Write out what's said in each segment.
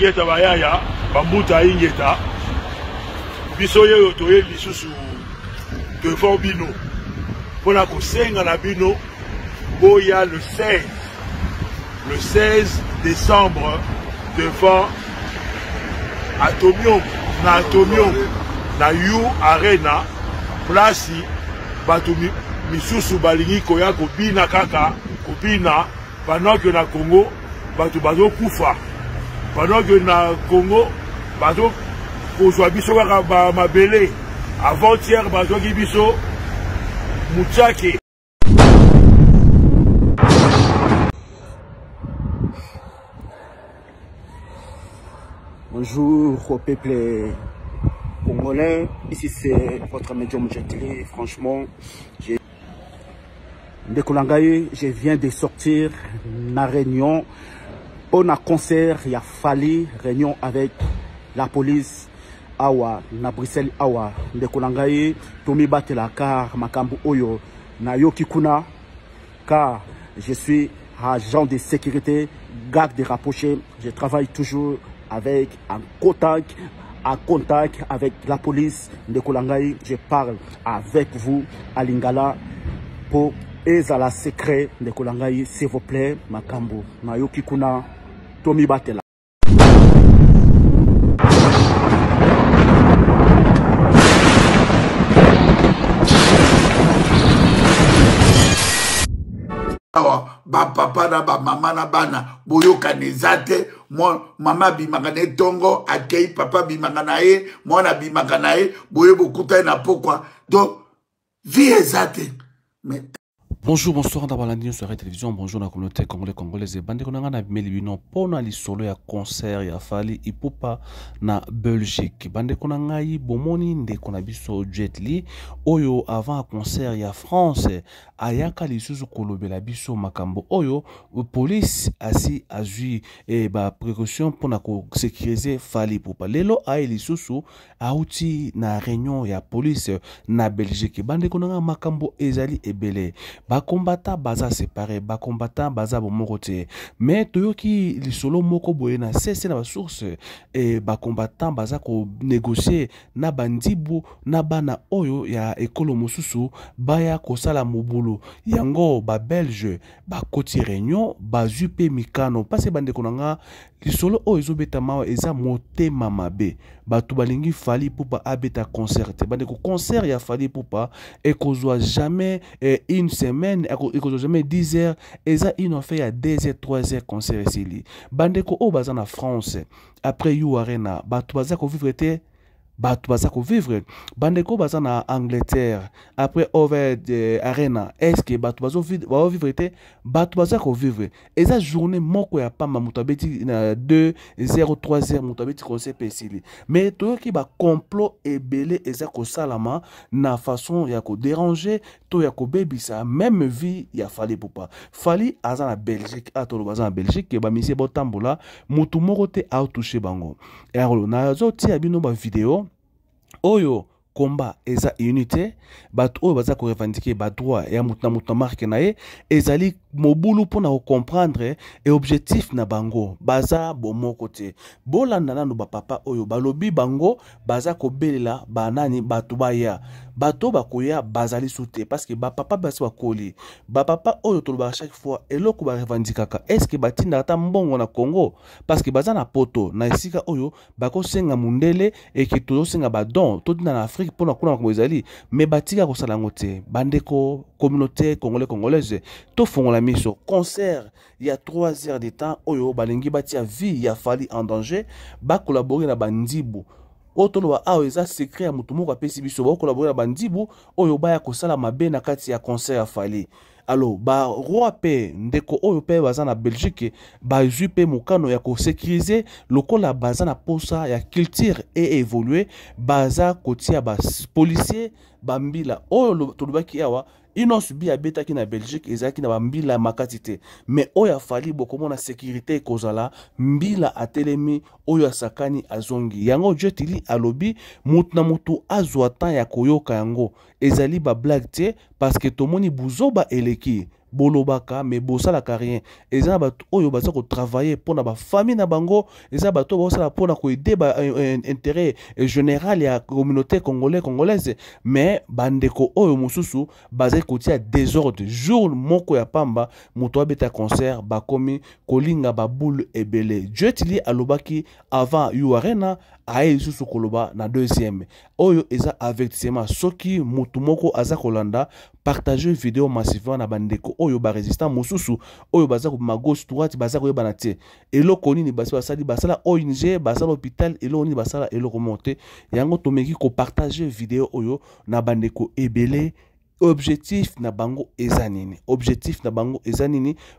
ingeta bayaya bambuta ingeta biso yeyo toye lisusu devant bino pona kosenga na bino boya le 16 décembre devant Atomium na You Arena place bato misusu balingi koya kobina kaka kobina pendant que na Congo bato bazo kufa pendant que na Congo bato kozwa biso kaka mabele avant-hier bato ki biso Mutshake. Bonjour au peuple congolais, ici c'est votre médium Jetli. Franchement, je viens de sortir na réunion pour un concert, il y a fallu réunion avec la police awa na Bruxelles awa Ndekolangaye Tomi Batela car makambu oyo na yoki kuna car je suis agent de sécurité, garde de rapproché, je travaille toujours avec un contact avec la police de Kolangai. Je parle avec vous à Lingala pour ezala secret de Kolangai, s'il vous plaît. Makambo Nayoki Kuna Tomi Batela. Ba papa na ba mama na bana boyoka nezate mo mama bimaka ne tongo akei papa bimaka na ye mwana bimaka na ye boye bokuta na pokwa donc vie ezate mais bonjour, bonsoir, d'abord la soirée télévision, bonjour la communauté congolaise et bande konanga na melibino pona li solo ya concert ya fali ipopa na Belgique. Bande konanga yi bomoni nde konabiso Jetli oyo avant concert ya France ayaka li suzu kolobela biso makambo oyo police asi azui et ba précaution pona ko sécuriser fali ipopa. Lelo ay li susu auti na réunion ya police na Belgique. Bande konanga makambo ezali ebele. Ba combattant baza séparé, ba combattant baza bomorote. Mais toyoki lisolo moko boye na cesse na source et ba combattant baza ko négocier na bandibu na bana oyo ya ekolo mosusu baya ko sala mobulu. Yango ba belge ba koti réunion ba zupe mikano parce bande konanga lisolo oyo ezobeta mawa eza motema mabe. Batu balingi fali poupa abeta concert. Bande ko concert ya fali poupa et kozwa jamais une semaine et kozwa jamais 10 heures et ça ils ont fait à 2 heures 3 heures concert ici. Bande ko o baza na France après You Arena batu baza ko vivre te batu baza ko vivre bande ko baza na Angleterre après over Arena est-ce que batu bazo vivre te batu baza ko vivre et ça journée moko ya pamba mutabeti na 2 0 3 heures mutabeti concert pesili mais to ki ba complot ebele eza ko salama na façon ya ko déranger to ya ko bebisa même vie ya fali poupa fali aza na Belgique atolo baza na Belgique ba misie botambola mutu moko te a touché bango et alors na zo ti abino ba vidéo oyo combat eza unité bat oyo baza ko revendiquer ba droit ya mutu marque na ye ezali mobulu pona ko comprendre et objectif na bango baza bomoko te bolanda nanu ba papa oyo balobi bango baza ko belela banani batu baya bato bakoya bazali soute parce que ba papa basi bakoli ba papa oyo toloba chaque fois eloko ba revendikaka est-ce que batinda ata mbongo na Congo parce que baza na poto na esika oyo bako senga mundele et que to senga ba don to na Afrique pona kuna ko ezali mais batika ko sala ngote bandeko communauté congolaise to fongola miso concert il y a 3 heures de temps oyo balingi batia vie ya fali en danger ba collaborer na bandibu otoloba awo eza secret ya mutu moko apesi biso ba collaborer na bandibu oyo baya kosala mabe na kati ya concert ya fali. Alors ba roi pe ndeko oyo pe baza na Belgique ba jupe mukano ya ko sécuriser lokola baza na posa ya culture et évoluer baza kotia ba policier bambila oyo tolobaki awa ino subi abeta ki na Belgique ezaki na bambila makatite mais oyo afali bokomo na sécurité kozala mbila atelemi oyo asakani azongi yango Jetli alobi mutu na mutu azwa temps ya koyoka yango ezali ba blague te parce que tomoni buzoba eleki bolobaka mais bosalaka rien eza bato oyo baza ko travailler pour na ba famille na bango eza bato bosala pour na ko aider ba intérêt général ya communauté congolaise mais bandeko oyo mususu baza kotia désordre jour moko ya pamba moto abeta concert bakomi kolinga ba boule ebele Jetli alobaki avant Arena aye susu koloba na deuxième oyo eza avertissement soki mutu moko aza kolanda partager vidéo massivement na bandeko oyo ba résistant mususu oyo baza ko ma gauche droite baza ko yebana te eloko nini basali basala ONG basala hôpital eloko nini basala eloko monte yango tomeki ko partager vidéo oyo na bandeko ebele objectif na bango ezanini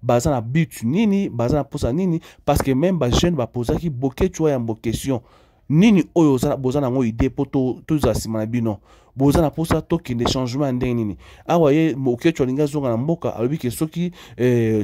baza na but nini baza na posa nini parce que même ba jeune ba posaki boke tu ya question nini oyo bozana ngo idée poto tuza sima na bino bozana posa toki de changement ndenge nini awa ye moke tu linga zonga na mboka alobi ke soki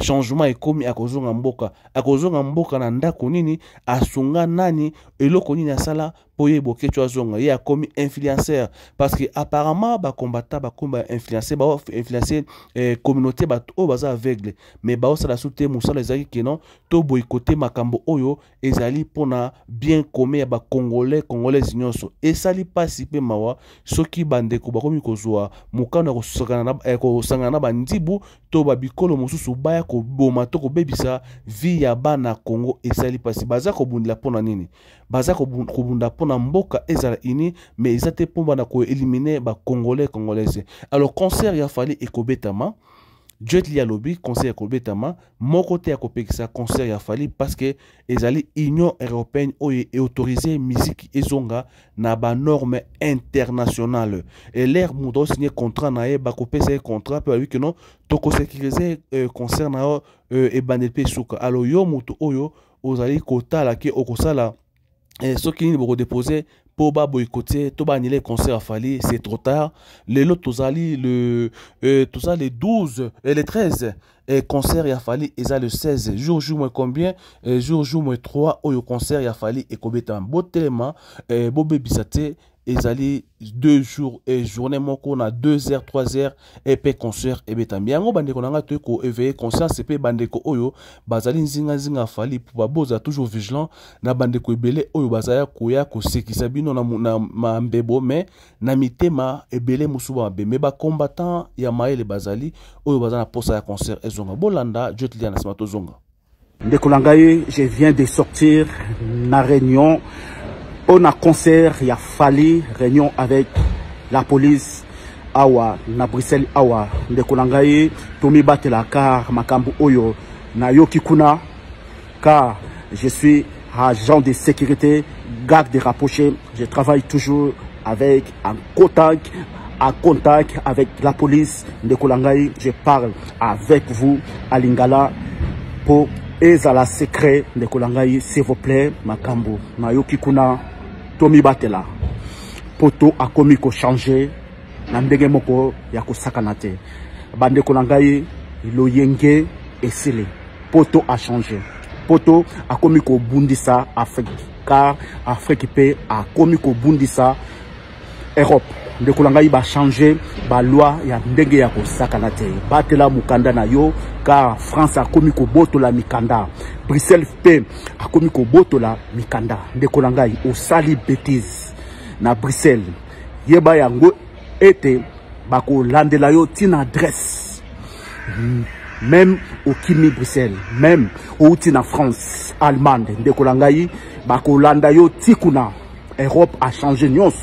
changement ekomi akozonga mboka na ndako nini asunga nani eloko nini asala poye boke tu azonga ye akomi influenceur parce que apparemment ba combattant ba komba influencer communauté ba o baza aveugle mais ba osala soute musala ezaki ke non to boycotter makambo oyo ezali pona bien commun ya ba congolais nyonso esali pasi pe mawa soki bandeko bakomi kozwa mukano kosangana na bandibu to babikolo mosusu baya koboma to kobebisa vi ya bana Congo esali pasi baza kobundila pona nini baza kobunda pona mboka ezala ini mais ezate pomba na ko éliminer ba congolaise alors concert ya fali ekobetama Jetli alobi concert ya kobetama moko te ya kopekisa concert ya fali parce que ezali Union européenne oyo autorisé musique ezonga na ba norme internationale et l'air mudo signé contrat na ye ba kopesa contrat pe lui que non to ko sécuriser concert na e bandepe suka alors yo muto oyo ozali kotala ke okosala soki ni boko déposer pour ba boycotter to ba annuler concert à Fali c'est trop tard les lots tozali le les 12 et les 13 concert ya Fali eza le 16 jour moins combien jour moins 3 oyo concert ya Fali et kobeta botelema bobebisate ezali 2 jours et journée moko na 2 heures 3 heures et pe concert et betambi yango bandeko nanga to ko éveiller conscience pe bandeko oyo bazali nzinga fali pour baboza toujours vigilant na bandeko ebele oyo bazaya koya ko sekisa bino na mambebo mais na mitema ebele musuba be me ba combattant ya maele bazali oyo bazana posa ya concert ezonga bolanda Jetli na smato zonga ndeko langaye je viens de sortir na réunion. On a concert, il y a Fali, réunion avec la police, awa, na Bruxelles, awa, de Kolangaye, Tomi Batela, car Makambu Oyo, na Yokikuna, car je suis agent de sécurité, garde des rapprochés, je travaille toujours avec un contact avec la police de Kolangaye, je parle avec vous à Lingala pour ezala secret de Kolangaye, s'il vous plaît, Makambu, na Yokikuna, Tomi Batela poto akomi ko changer na ndenge moko ya kosakana te bande Kolangaye lo yenge esele poto a changer poto akomi ko bundisa Afrique car Afrique pe akomi ko bundisa Europe de Kolangaye ba changer ba loi ya ndenge ya kosakana te batela mukanda na yo car France akomi ko botola mikanda Bruxelles pe akomi ko botola mikanda de Kolangaye o sali bêtise na Bruxelles yeba yango ete bako landela yo tina adresse même au Kimi Bruxelles même au tina France Allemagne de Kolangaye bako landa yo tikuna Europe a changé nyos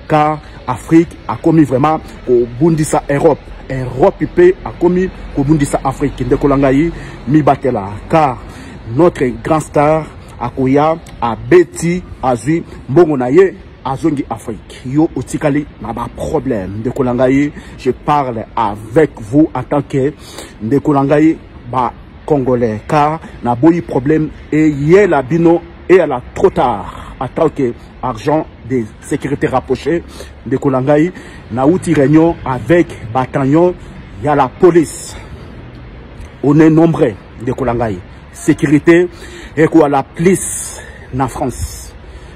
car Afrique a commis vraiment au bundisa Europe peut a commis au bundisa Afrique de Kolangaye mi batela car notre grand star akoya a beti azui mbongo na ye azongi Afrique yo otikali na ba problème de Kolangaye je parle avec vous en tant que de Kolangaye ba congolais car na boyi problème et yé la bino et à la trop tard en tant que agent de sécurité rapproché de Kolangaye na outi réunion avec bataillon il y a la police on est nombreux de Kolangaye sécurité et quoi la police na France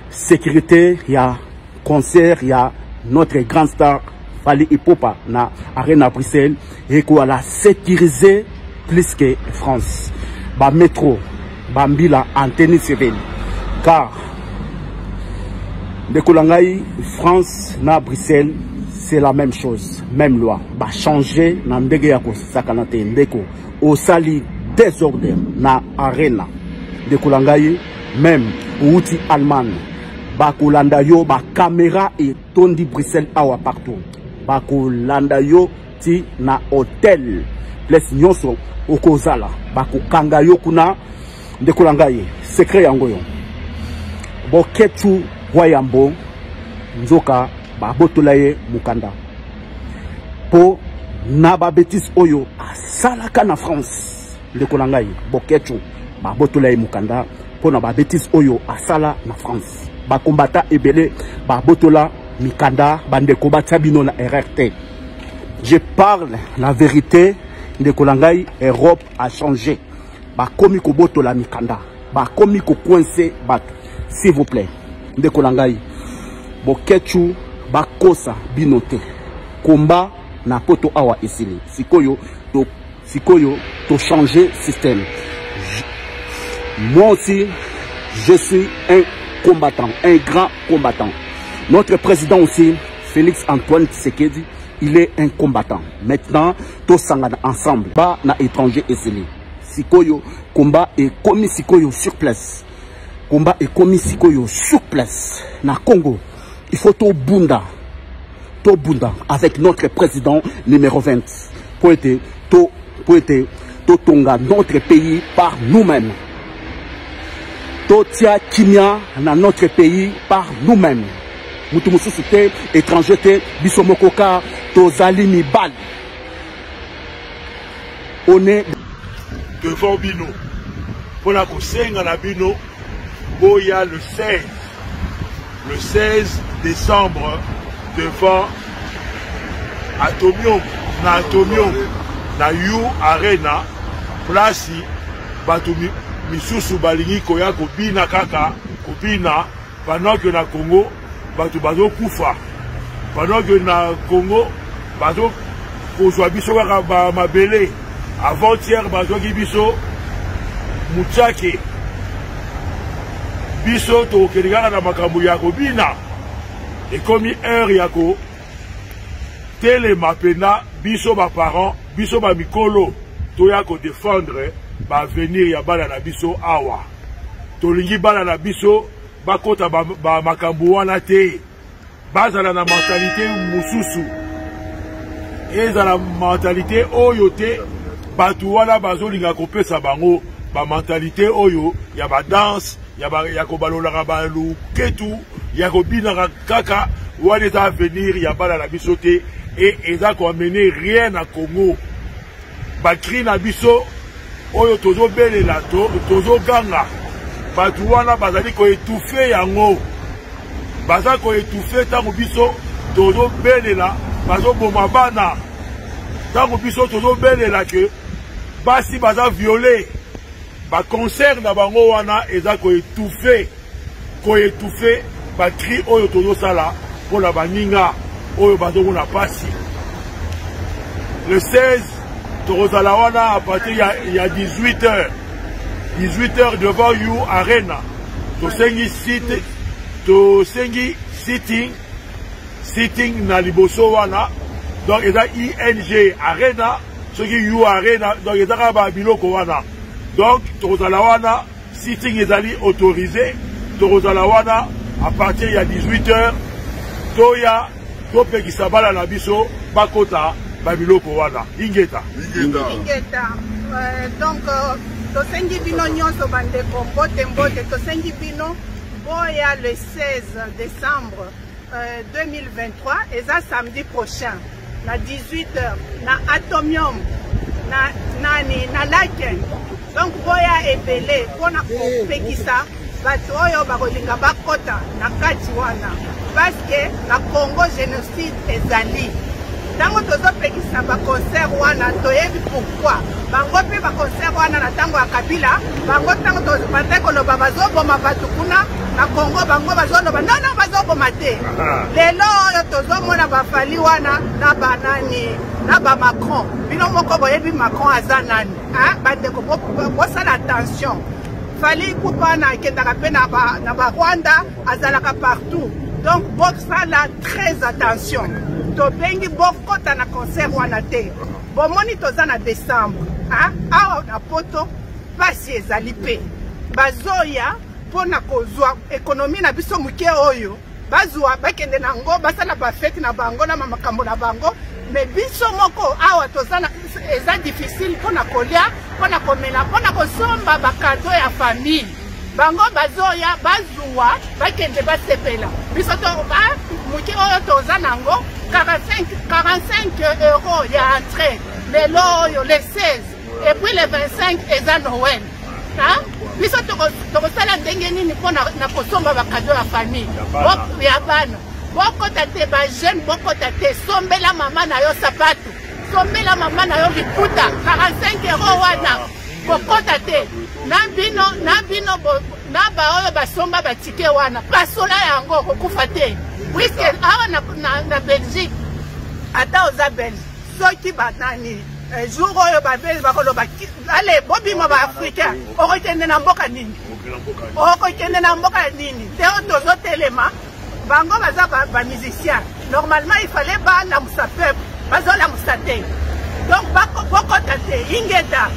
sécurité il y a concert il y a notre grand star Fali Ipupa na Arena Bruxelles et quoi la sécuriser plus que France. Ba métro, ba mbila antenne civile. Car de Kolangai, France na Bruxelles, c'est la même chose, même loi. Ba changer na ndege yako sakanate ndeko au sali désordre na arena. De Kolangai, même outil allemand. Ba kolanda yo ba caméra et tondi Bruxelles awa partout. Ba kolanda yo ti na hôtel. Place nyonso okozala. Ba kokanga yo kuna de Kolangai. Secret yango yo. Bo ketu wayambo nzoka ba botolaye mukanda. Po na ba bêtise oyo asalaka na France. De Kolangai. Bo ketu ba botolaye mukanda. Po na ba bêtise oyo asala na France. Ba combattant ebele ba botola mikanda bande combattant bino na RRT. Je parle la vérité de Kolangai. Europe a changé. Ba komi ko botola mikanda. Ba komi ko coincer bat. S'il vous plaît. De Kolangai. Bo ketu ba kosa binote. Combat na poto awa esili. Sikoyo to changer système. Moi aussi je suis un combattant, un grand combattant. Notre président aussi, Félix Antoine Tshisekedi, il est un combattant. Maintenant, tous s'engagent ensemble. Pas na étranger et c'est Sikoyo, combat et commis Sikoyo sur place. Combat et commis Sikoyo sur place. Na Congo, il faut tout bunda avec notre président numéro 20. Pour être tonga notre pays par nous-mêmes. Totia Kimia dans notre pays par nous-mêmes. Mutumusou te étranger te bisomokoka tozali mibal. On est devant Bino. Pour la Kosenga na Bino, Boya le 16 décembre devant Atomium na You Arena place Batumi misusu balingi koya kobina kaka kobina pendant que na Congo bato bazo kufa pendant que na Congo bazo kozwa biso kaka ba mabele avant-hier bazo ki biso muchake biso to kelinga na makambo ya kobina et comme heure yako telema pena biso ba parents biso ba mikolo to ya ko défendre ba venir ya bala na biso awa tolingi bala na biso bakota ba makambo wana te bazala na mentalité mususu ezala mentalité oyo te batu wana bazolinga kopesa bango ba mentalité oyo ya ba danse ya ko balolaka balu ketu ya ko binaka kaka wana eza venir ya bala na biso te et eza ko amener rien à Congo ba cri na biso oyo tozo belela tozo ganga batu wana bazali ko étouffer yango baza ko étouffer tango biso tozo belela bazo boma bana tango biso tozo belela que basi baza violé ba concert na bango wana eza ko étouffer ba cri oyo tozo sala pour la baninga oyo bazo na pasi le 16 Torozalawana à partir il y a 18h. 18h devant You Arena. Tosengi sitting na liboso wana. Donc il y a ING Arena, ce qui You Arena, donc il y a ba biloko wana. Donc Torozalawana sitting ezali autorisé. Torozalawana à partir il y a 18h. Toya tope kisabala na biso bakota babiloko wana ingeta donc tosengi bino nyonso bandeko mbote tosengi bino boya le 16 décembre 2023 eza samedi prochain na 18h na Atomium na Laken donc boya ebele pona kopekisa bato oyo bakolinga bakota na kati wana parce que na Congo génocide ezali Tango tozopekisa ba concert wana toyebi pourquoi. Bango pe ba concert wana na tango ya Kabila, bango tango tozopate koloba bazoboma bato kuna na Congo bango bazoloba non bazoboma te. Lelo oyo tozomona bafali wana na banani na ba Macron. Bino moko boyebi Macron aza nani? Bandeko bosala attention. Fali kupana kendaka pe na ba Rwanda azalaka partout. Donc bosala très attention. Tobengi bokota na concert wana te. Bomoni toza na décembre. Awa na poto pasi ezali pe. Bazoya pona kozwa ekonomi na biso muke oyo. Bazwa bakende na ngo basala ba fête na bango na makambo na bango. Mais biso moko awa toza na eza difficile pona kolia, pona komela, pona kosomba ba cadeau ya famille. Bango bazoya bazwa bakende basepela. Biso to muke oyo toza nango 45 euros ya entrée. Mais l'oyo les 16 et puis les 25 eza Noël. Biso tokosala ndenge nini pona na kosomba ba cadeau ya famille. Ya bana. Boko tate ba jeune boko tate sombela mama na yo sapato. Sombela mama na yo liputa 45 euros wana. Boko tate na bino na ba oyo basomba ba ticket wana. Basola yango kokufa te. Puisque awa na Belgique ata oza Belge soki banani jour oyo ba Belge bakoloba allez bobima ba africain okokende na mboka nini okokende na mboka nini te otozo telema bango baza ba musicien normalement il fallait ba la musa peuple bazola musa te donc boko tate ingeta